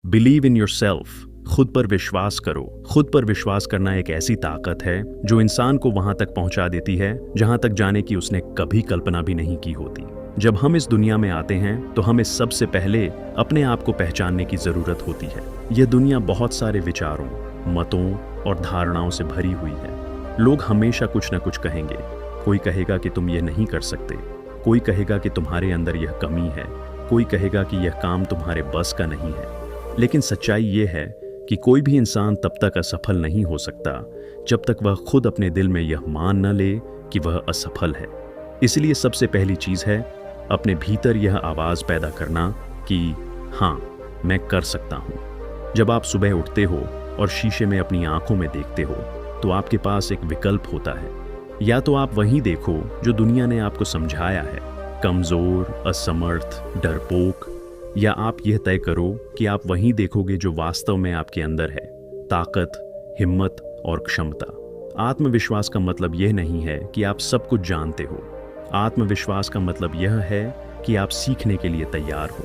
Believe in yourself. खुद पर विश्वास करो। खुद पर विश्वास करना एक ऐसी ताकत है जो इंसान को वहां तक पहुंचा देती है जहां तक जाने की उसने कभी कल्पना भी नहीं की होती। जब हम इस दुनिया में आते हैं तो हमें सबसे पहले अपने आप को पहचानने की जरूरत होती है। यह दुनिया बहुत सारे विचारों, मतों और धारणाओं से भरी हुई है। लोग हमेशा कुछ न कुछ कहेंगे। कोई कहेगा कि तुम ये नहीं कर सकते, कोई कहेगा कि तुम्हारे अंदर यह कमी है, कोई कहेगा कि यह काम तुम्हारे बस का नहीं है। लेकिन सच्चाई ये है कि कोई भी इंसान तब तक असफल नहीं हो सकता जब तक वह खुद अपने दिल में यह मान न ले कि वह असफल है। इसलिए सबसे पहली चीज है अपने भीतर यह आवाज पैदा करना कि हाँ, मैं कर सकता हूँ। जब आप सुबह उठते हो और शीशे में अपनी आंखों में देखते हो तो आपके पास एक विकल्प होता है। या तो आप वही देखो जो दुनिया ने आपको समझाया है, कमजोर, असमर्थ, डरपोक, या आप यह तय करो कि आप वहीं देखोगे जो वास्तव में आपके अंदर है, ताकत, हिम्मत और क्षमता। आत्मविश्वास का मतलब यह नहीं है कि आप सब कुछ जानते हो। आत्मविश्वास का मतलब यह है कि आप सीखने के लिए तैयार हो,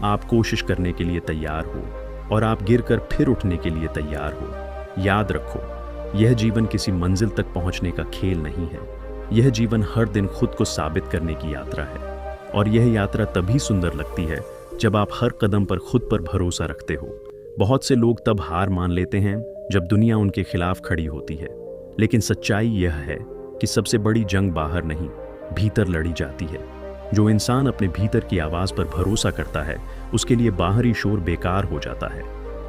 आप कोशिश करने के लिए तैयार हो और आप गिरकर फिर उठने के लिए तैयार हो। याद रखो, यह जीवन किसी मंजिल तक पहुंचने का खेल नहीं है। यह जीवन हर दिन खुद को साबित करने की यात्रा है। और यह यात्रा तभी सुंदर लगती है जब आप हर कदम पर खुद पर भरोसा रखते हो। बहुत से लोग तब हार मान लेते हैं जब दुनिया उनके खिलाफ खड़ी होती है। लेकिन सच्चाई यह है कि सबसे बड़ी जंग बाहर नहीं, भीतर लड़ी जाती है। जो इंसान अपने भीतर की आवाज पर भरोसा करता है उसके लिए बाहरी शोर बेकार हो जाता है।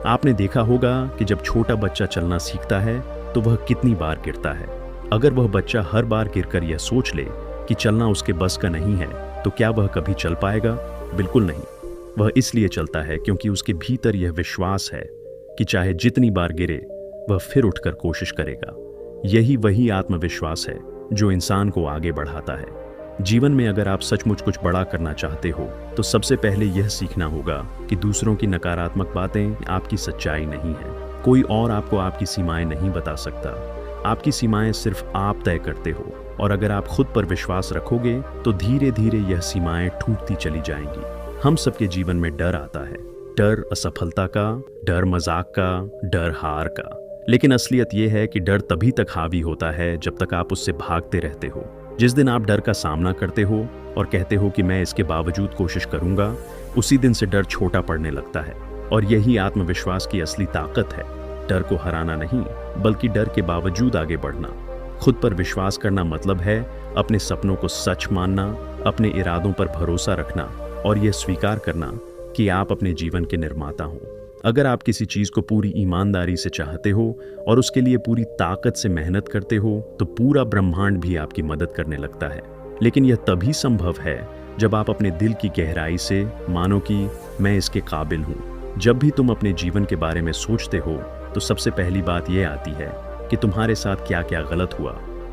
आपने देखा होगा कि जब छोटा बच्चा चलना सीखता है तो वह कितनी बार गिरता है। अगर वह बच्चा हर बार गिरकर यह सोच ले कि चलना उसके बस का नहीं है तो क्या वह कभी चल पाएगा? बिल्कुल नहीं। वह इसलिए चलता है क्योंकि उसके भीतर यह विश्वास है कि चाहे जितनी बार गिरे वह फिर उठकर कोशिश करेगा। यही वही आत्मविश्वास है जो इंसान को आगे बढ़ाता है। जीवन में अगर आप सचमुच कुछ बड़ा करना चाहते हो तो सबसे पहले यह सीखना होगा कि दूसरों की नकारात्मक बातें आपकी सच्चाई नहीं है। कोई और आपको आपकी सीमाएं नहीं बता सकता। आपकी सीमाएं सिर्फ आप तय करते हो। और अगर आप खुद पर विश्वास रखोगे तो धीरे धीरे यह सीमाएं टूटती चली जाएंगी। हम सबके जीवन में डर आता है। डर असफलता का, डर मजाक का, डर हार का। लेकिन असलियत यह है कि डर तभी तक हावी होता है जब तक आप उससे भागते रहते हो। जिस दिन आप डर का सामना करते हो और कहते हो कि मैं इसके बावजूद कोशिश करूंगा, उसी दिन से डर छोटा पड़ने लगता है। और यही आत्मविश्वास की असली ताकत है। डर को हराना नहीं, बल्कि डर के बावजूद आगे बढ़ना। खुद पर विश्वास करना मतलब है अपने सपनों को सच मानना, अपने इरादों पर भरोसा रखना और यह स्वीकार करना कि आप अपने जीवन के निर्माता हो। अगर आप किसी चीज को पूरी ईमानदारी से चाहते हो और उसके लिए पूरी ताकत से मेहनत करते हो तो पूरा ब्रह्मांड भी आपकी मदद करने लगता है। लेकिन यह तभी संभव है जब आप अपने दिल की गहराई से मानो कि मैं इसके काबिल हूँ। जब भी तुम अपने जीवन के बारे में सोचते हो तो सबसे पहली बात यह आती है कि तुम्हारे साथ क्या क्या गलत हुआ,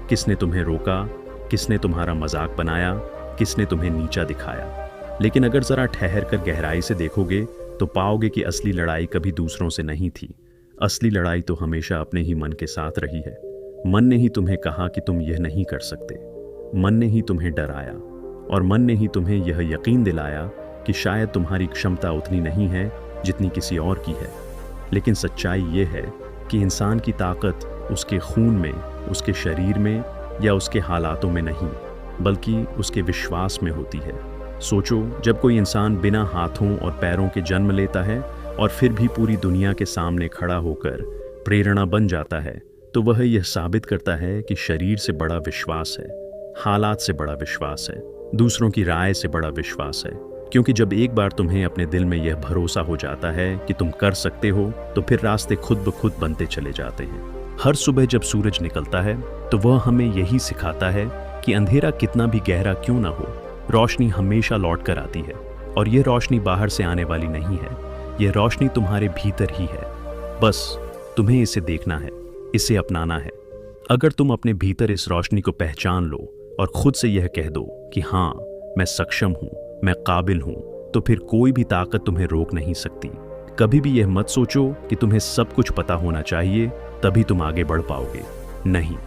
किसने तुम्हें रोका, किसने तुम्हारा मजाक बनाया, किसने तुम्हें नीचा दिखाया। लेकिन अगर जरा ठहर कर गहराई से देखोगे तो पाओगे कि असली लड़ाई कभी दूसरों से नहीं थी। असली लड़ाई तो हमेशा अपने ही मन के साथ रही है। मन ने ही तुम्हें कहा कि तुम यह नहीं कर सकते। मन ने ही तुम्हें डराया और मन ने ही तुम्हें यह यकीन दिलाया कि शायद तुम्हारी क्षमता उतनी नहीं है जितनी किसी और की है। लेकिन सच्चाई ये है कि इंसान की ताकत उसके खून में, उसके शरीर में या उसके हालातों में नहीं, बल्कि उसके विश्वास में होती है। सोचो, जब कोई इंसान बिना हाथों और पैरों के जन्म लेता है और फिर भी पूरी दुनिया के सामने खड़ा होकर प्रेरणा बन जाता है तो वह यह साबित करता है कि शरीर से बड़ा विश्वास है, हालात से बड़ा विश्वास है, दूसरों की राय से बड़ा विश्वास है। क्योंकि जब एक बार तुम्हें अपने दिल में यह भरोसा हो जाता है कि तुम कर सकते हो तो फिर रास्ते खुद ब खुद बनते चले जाते हैं। हर सुबह जब सूरज निकलता है तो वह हमें यही सिखाता है कि अंधेरा कितना भी गहरा क्यों ना हो, रोशनी हमेशा लौट कर आती है। और यह रोशनी बाहर से आने वाली नहीं है, यह रोशनी तुम्हारे भीतर ही है। बस तुम्हें इसे देखना है, इसे अपनाना है। अगर तुम अपने भीतर इस रोशनी को पहचान लो और खुद से यह कह दो कि हाँ, मैं सक्षम हूँ, मैं काबिल हूँ, तो फिर कोई भी ताकत तुम्हें रोक नहीं सकती। कभी भी यह मत सोचो कि तुम्हें सब कुछ पता होना चाहिए तभी तुम आगे बढ़ पाओगे। नहीं,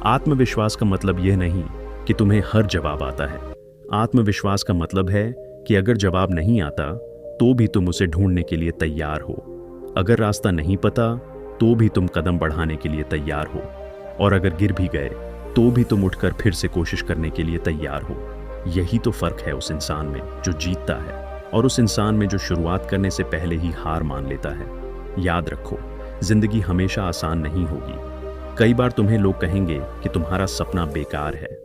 आत्मविश्वास का मतलब यह नहीं कि तुम्हें हर जवाब आता है। आत्मविश्वास का मतलब है कि अगर जवाब नहीं आता तो भी तुम उसे ढूंढने के लिए तैयार हो। अगर रास्ता नहीं पता तो भी तुम कदम बढ़ाने के लिए तैयार हो, और अगर गिर भी गए तो भी तुम उठकर फिर से कोशिश करने के लिए तैयार हो। यही तो फर्क है उस इंसान में जो जीतता है और उस इंसान में जो शुरुआत करने से पहले ही हार मान लेता है। याद रखो, जिंदगी हमेशा आसान नहीं होगी। कई बार तुम्हें लोग कहेंगे कि तुम्हारा सपना बेकार है।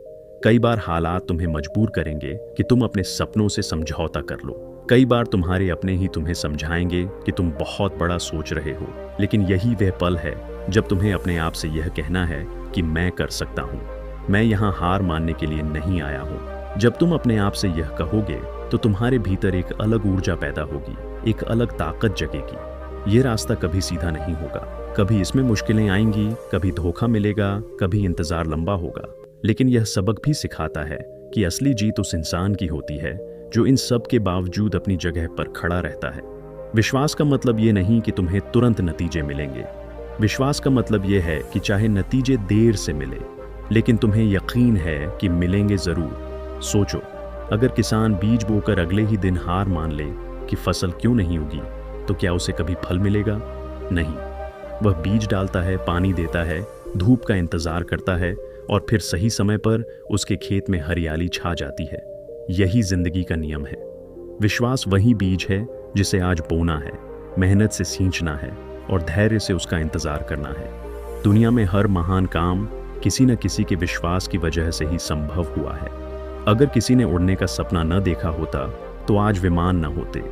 कई बार हालात तुम्हें मजबूर करेंगे कि तुम अपने सपनों से समझौता कर लो। कई बार तुम्हारे अपने ही तुम्हें समझाएंगे कि तुम बहुत बड़ा सोच रहे हो। लेकिन यही वह पल है जब तुम्हें अपने आप से यह कहना है कि मैं कर सकता हूँ, मैं यहाँ हार मानने के लिए नहीं आया हूँ। जब तुम अपने आप से यह कहोगे तो तुम्हारे भीतर एक अलग ऊर्जा पैदा होगी, एक अलग ताकत जगेगी। ये रास्ता कभी सीधा नहीं होगा, कभी इसमें मुश्किलें आएंगी, कभी धोखा मिलेगा, कभी इंतजार लंबा होगा। लेकिन यह सबक भी सिखाता है कि असली जीत उस इंसान की होती है जो इन सब के बावजूद अपनी जगह पर खड़ा रहता है। विश्वास का मतलब ये नहीं कि तुम्हें तुरंत नतीजे मिलेंगे। विश्वास का मतलब ये है कि चाहे नतीजे देर से मिले, लेकिन तुम्हें यकीन है कि मिलेंगे जरूर। सोचो, अगर किसान बीज बोकर अगले ही दिन हार मान ले कि फसल क्यों नहीं उगी, तो क्या उसे कभी फल मिलेगा? नहीं। वह बीज डालता है, पानी देता है, धूप का इंतजार करता है, और फिर सही समय पर उसके खेत में हरियाली छा जाती है। यही जिंदगी का नियम है। विश्वास वही बीज है जिसे आज बोना है, मेहनत से सींचना है और धैर्य से उसका इंतजार करना है। दुनिया में हर महान काम किसी न किसी के विश्वास की वजह से ही संभव हुआ है। अगर किसी ने उड़ने का सपना न देखा होता तो आज विमान न होते।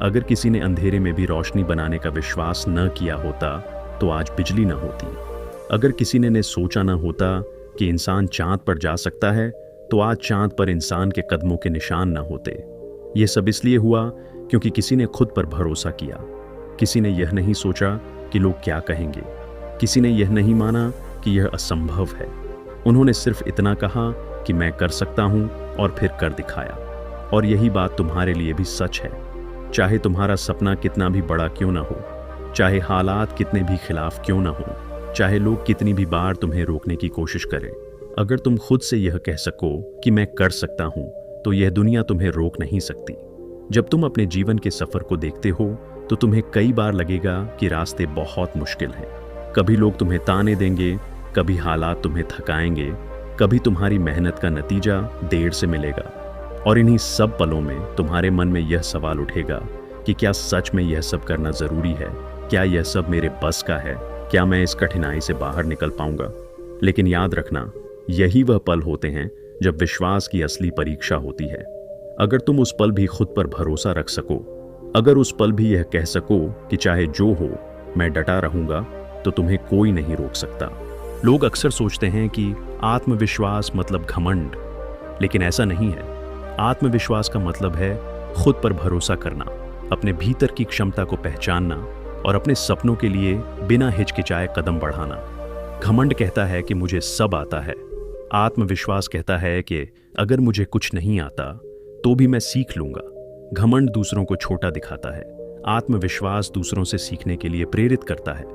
अगर किसी ने अंधेरे में भी रोशनी बनाने का विश्वास न किया होता तो आज बिजली न होती। अगर किसी ने सोचा न होता कि इंसान चांद पर जा सकता है तो आज चांद पर इंसान के कदमों के निशान न होते। ये सब इसलिए हुआ क्योंकि किसी ने खुद पर भरोसा किया। किसी ने यह नहीं सोचा कि लोग क्या कहेंगे। किसी ने यह नहीं माना कि यह असंभव है। उन्होंने सिर्फ इतना कहा कि मैं कर सकता हूं, और फिर कर दिखाया। और यही बात तुम्हारे लिए भी सच है। चाहे तुम्हारा सपना कितना भी बड़ा क्यों ना हो, चाहे हालात कितने भी खिलाफ क्यों ना हो, चाहे लोग कितनी भी बार तुम्हें रोकने की कोशिश करें, अगर तुम खुद से यह कह सको कि मैं कर सकता हूं, तो यह दुनिया तुम्हें रोक नहीं सकती। जब तुम अपने जीवन के सफर को देखते हो तो तुम्हें कई बार लगेगा कि रास्ते बहुत मुश्किल हैं। कभी लोग तुम्हें ताने देंगे, कभी हालात तुम्हें थकाएंगे, कभी तुम्हारी मेहनत का नतीजा देर से मिलेगा। और इन्हीं सब पलों में तुम्हारे मन में यह सवाल उठेगा कि क्या सच में यह सब करना जरूरी है? क्या यह सब मेरे बस का है? क्या मैं इस कठिनाई से बाहर निकल पाऊंगा? लेकिन याद रखना, यही वह पल होते हैं जब विश्वास की असली परीक्षा होती है। अगर तुम उस पल भी खुद पर भरोसा रख सको, अगर उस पल भी यह कह सको कि चाहे जो हो मैं डटा रहूंगा, तो तुम्हें कोई नहीं रोक सकता। लोग अक्सर सोचते हैं कि आत्मविश्वास मतलब घमंड, लेकिन ऐसा नहीं है। आत्मविश्वास का मतलब है खुद पर भरोसा करना, अपने भीतर की क्षमता को पहचानना और अपने सपनों के लिए बिना हिचकिचाए कदम बढ़ाना। घमंड कहता है कि मुझे सब आता है। आत्मविश्वास कहता है कि अगर मुझे कुछ नहीं आता तो भी मैं सीख लूंगा। घमंड दूसरों को छोटा दिखाता है, आत्मविश्वास दूसरों से सीखने के लिए प्रेरित करता है।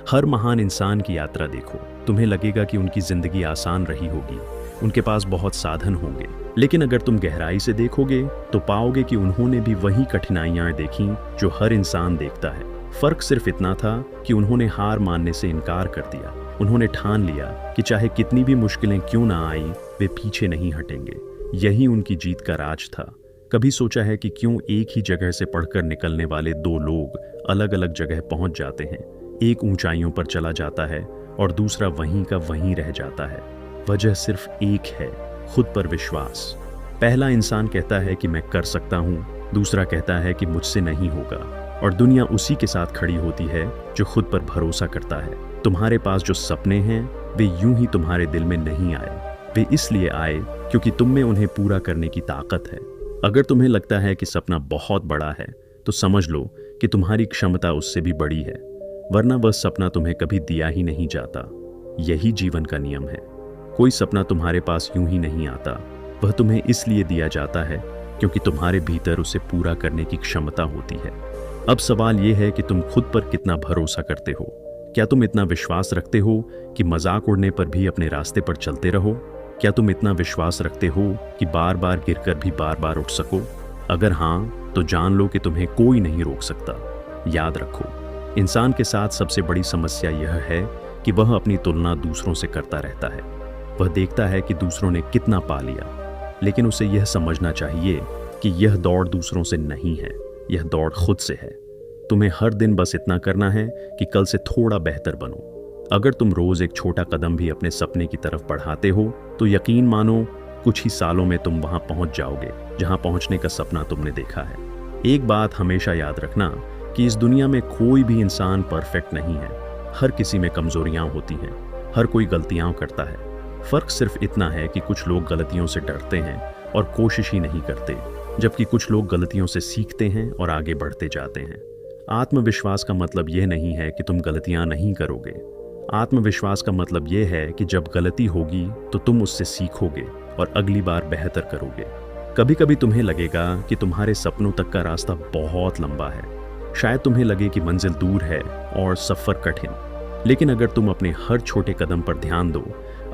हर महान इंसान की यात्रा देखो, तुम्हें लगेगा कि उनकी जिंदगी आसान रही होगी, उनके पास बहुत साधन होंगे, लेकिन अगर तुम गहराई से देखोगे तो पाओगे कि उन्होंने भी वही कठिनाइयां देखी जो हर इंसान देखता है। फर्क सिर्फ इतना था कि उन्होंने हार मानने से इनकार कर दिया। उन्होंने ठान लिया कि चाहे कितनी भी मुश्किलें क्यों ना आई, वे पीछे नहीं हटेंगे। यही उनकी जीत का राज था। कभी सोचा है कि क्यों एक ही जगह से पढ़कर निकलने वाले दो लोग अलग अलग जगह पहुंच जाते हैं? एक ऊंचाइयों पर चला जाता है और दूसरा वहीं का वहीं रह जाता है। वजह सिर्फ एक है, खुद पर विश्वास। पहला इंसान कहता है कि मैं कर सकता हूँ, दूसरा कहता है कि मुझसे नहीं होगा, और दुनिया उसी के साथ खड़ी होती है जो खुद पर भरोसा करता है। तुम्हारे पास जो सपने हैं वे यूं ही तुम्हारे दिल में नहीं आए, वे इसलिए आए क्योंकि तुम में उन्हें पूरा करने की ताकत है। अगर तुम्हें लगता है कि सपना बहुत बड़ा है तो समझ लो कि तुम्हारी क्षमता उससे भी बड़ी है, वरना वह सपना तुम्हें कभी दिया ही नहीं जाता। यही जीवन का नियम है। कोई सपना तुम्हारे पास यूं ही नहीं आता, वह तुम्हें इसलिए दिया जाता है क्योंकि तुम्हारे भीतर उसे पूरा करने की क्षमता होती है। अब सवाल यह है कि तुम खुद पर कितना भरोसा करते हो। क्या तुम इतना विश्वास रखते हो कि मजाक उड़ने पर भी अपने रास्ते पर चलते रहो? क्या तुम इतना विश्वास रखते हो कि बार बार गिरकर भी बार बार उठ सको? अगर हाँ, तो जान लो कि तुम्हें कोई नहीं रोक सकता। याद रखो, इंसान के साथ सबसे बड़ी समस्या यह है कि वह अपनी तुलना दूसरों से करता रहता है। वह देखता है कि दूसरों ने कितना पा लिया, लेकिन उसे यह समझना चाहिए कि यह दौड़ दूसरों से नहीं है, यह दौड़ खुद से है। तुम्हें हर दिन बस इतना करना है कि कल से थोड़ा बेहतर बनो। अगर तुम रोज एक छोटा कदम भी अपने सपने की तरफ बढ़ाते हो तो यकीन मानो कुछ ही सालों में तुम वहां पहुंच जाओगे जहां पहुंचने का सपना तुमने देखा है। एक बात हमेशा याद रखना कि इस दुनिया में कोई भी इंसान परफेक्ट नहीं है। हर किसी में कमजोरियां होती हैं, हर कोई गलतियां करता है। फर्क सिर्फ इतना है कि कुछ लोग गलतियों से डरते हैं और कोशिश ही नहीं करते, जबकि कुछ लोग गलतियों से सीखते हैं और आगे बढ़ते जाते हैं। आत्मविश्वास का मतलब यह नहीं है कि तुम गलतियां नहीं करोगे। आत्मविश्वास का मतलब यह है कि जब गलती होगी तो तुम उससे सीखोगे और अगली बार बेहतर करोगे। कभी कभी तुम्हें लगेगा कि तुम्हारे सपनों तक का रास्ता बहुत लंबा है। शायद तुम्हें लगे कि मंजिल दूर है और सफर कठिन, लेकिन अगर तुम अपने हर छोटे कदम पर ध्यान दो,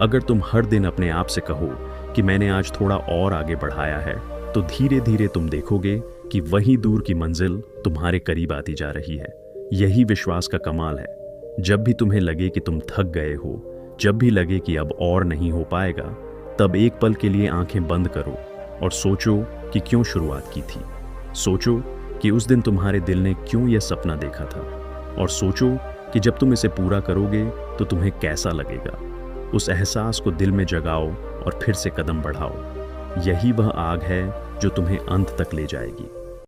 अगर तुम हर दिन अपने आप से कहो कि मैंने आज थोड़ा और आगे बढ़ाया है, तो धीरे धीरे तुम देखोगे कि वही दूर की मंजिल तुम्हारे करीब आती जा रही है। यही विश्वास का कमाल है। जब भी तुम्हें लगे कि तुम थक गए हो, जब भी लगे कि अब और नहीं हो पाएगा, तब एक पल के लिए आंखें बंद करो और सोचो कि क्यों शुरुआत की थी। सोचो कि उस दिन तुम्हारे दिल ने क्यों यह सपना देखा था, और सोचो कि जब तुम इसे पूरा करोगे तो तुम्हें कैसा लगेगा। उस एहसास को दिल में जगाओ और फिर से कदम बढ़ाओ। यही वह आग है जो तुम्हें अंत तक ले जाएगी।